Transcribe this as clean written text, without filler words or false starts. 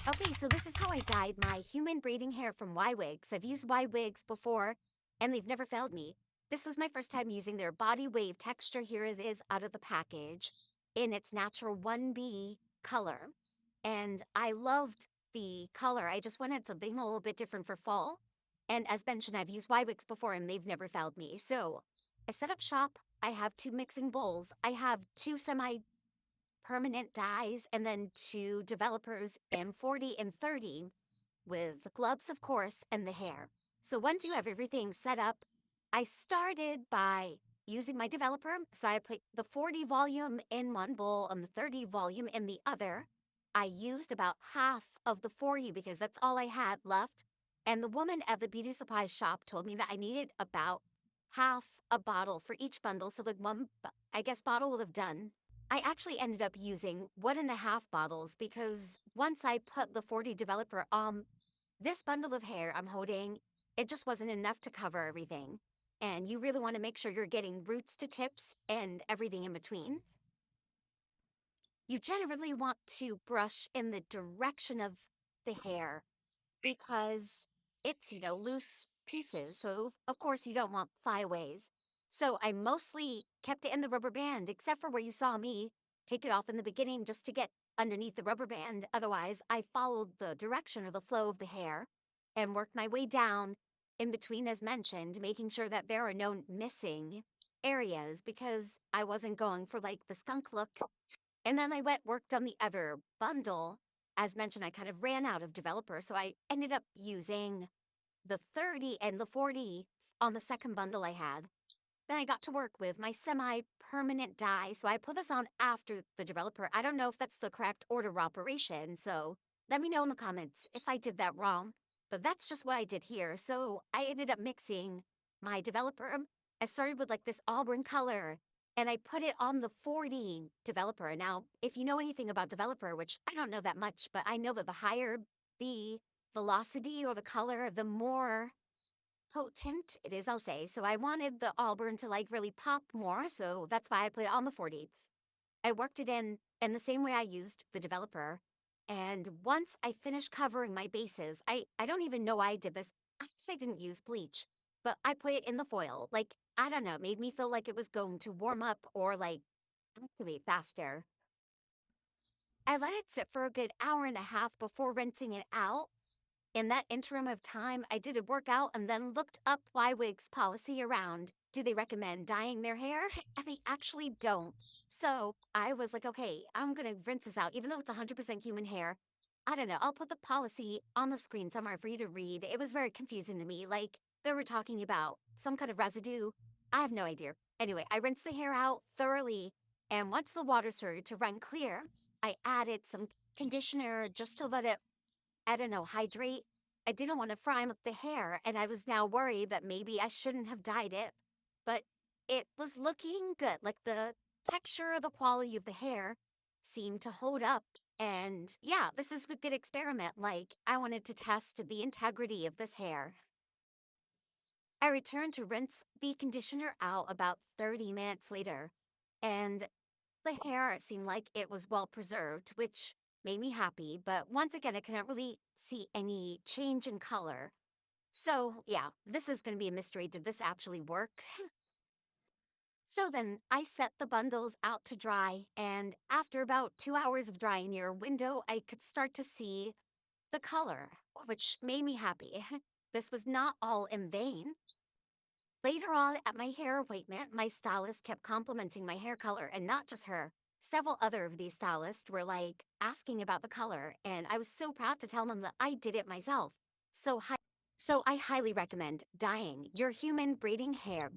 Okay, so this is how I dyed my human braiding hair from Y-Wigs. I've used Y-Wigs before, and they've never failed me. This was my first time using their body wave texture. Here it is out of the package in its natural 1B color. And I loved the color. I just wanted something a little bit different for fall. And as mentioned, I've used Y-Wigs before, and they've never failed me. So I set up shop. I have two mixing bowls. I have two permanent dyes and then two developers M40 and 30 with gloves, of course, and the hair. So once you have everything set up, I started by using my developer. So I put the 40 volume in one bowl and the 30 volume in the other. I used about half of the 40 because that's all I had left. And the woman at the beauty supply shop told me that I needed about half a bottle for each bundle. So the one, I guess, bottle would have done. I actually ended up using 1.5 bottles because once I put the 40 developer on this bundle of hair I'm holding, it just wasn't enough to cover everything. And you really want to make sure you're getting roots to tips and everything in between. You generally want to brush in the direction of the hair because it's, loose pieces. So, of course, you don't want flyaways. So I mostly kept it in the rubber band, except for where you saw me take it off in the beginning just to get underneath the rubber band. Otherwise, I followed the direction or the flow of the hair and worked my way down in between, as mentioned, making sure that there are no missing areas because I wasn't going for like the skunk look. And then I went worked on the other bundle. As mentioned, I kind of ran out of developer, so I ended up using the 30 and the 40 on the second bundle I had. Then I got to work with my semi-permanent dye, so I put this on after the developer. I don't know if that's the correct order of operation, so let me know in the comments if I did that wrong. But that's just what I did here. So I ended up mixing my developer. I started with like this auburn color and I put it on the 40 developer. Now, if you know anything about developer, which I don't know that much, but I know that the higher the velocity or the color, the more potent it is, I'll say. So I wanted the auburn to like really pop more. So that's why I put it on the 40. I worked it in the same way I used the developer. And once I finished covering my bases, I don't even know why I did this. I guess I didn't use bleach, but I put it in the foil. Like, I don't know, it made me feel like it was going to warm up or like activate faster. I let it sit for a good hour and a half before rinsing it out. In that interim of time, I did a workout and then looked up YWIG's policy around. Do they recommend dyeing their hair? And they actually don't. So I was like, okay, I'm going to rinse this out. Even though it's 100% human hair, I don't know. I'll put the policy on the screen somewhere for you to read. It was very confusing to me. Like they were talking about some kind of residue. I have no idea. Anyway, I rinsed the hair out thoroughly. And once the water started to run clear, I added some conditioner just to let it, I don't know, hydrate. I didn't want to fry up the hair, and I was now worried that maybe I shouldn't have dyed it, but it was looking good. Like the texture, the quality of the hair seemed to hold up. And yeah, this is a good experiment. Like I wanted to test the integrity of this hair. I returned to rinse the conditioner out about 30 minutes later, and the hair seemed like it was well preserved, which made me happy. But once again, I couldn't really see any change in color. So yeah, this is going to be a mystery. Did this actually work? So then I set the bundles out to dry, and after about 2 hours of drying near a window, I could start to see the color, which made me happy. This was not all in vain. Later on at my hair appointment, my stylist kept complimenting my hair color, and not just her. Several other of these stylists were like asking about the color, and I was so proud to tell them that I did it myself. So, so I highly recommend dyeing your human braiding hair.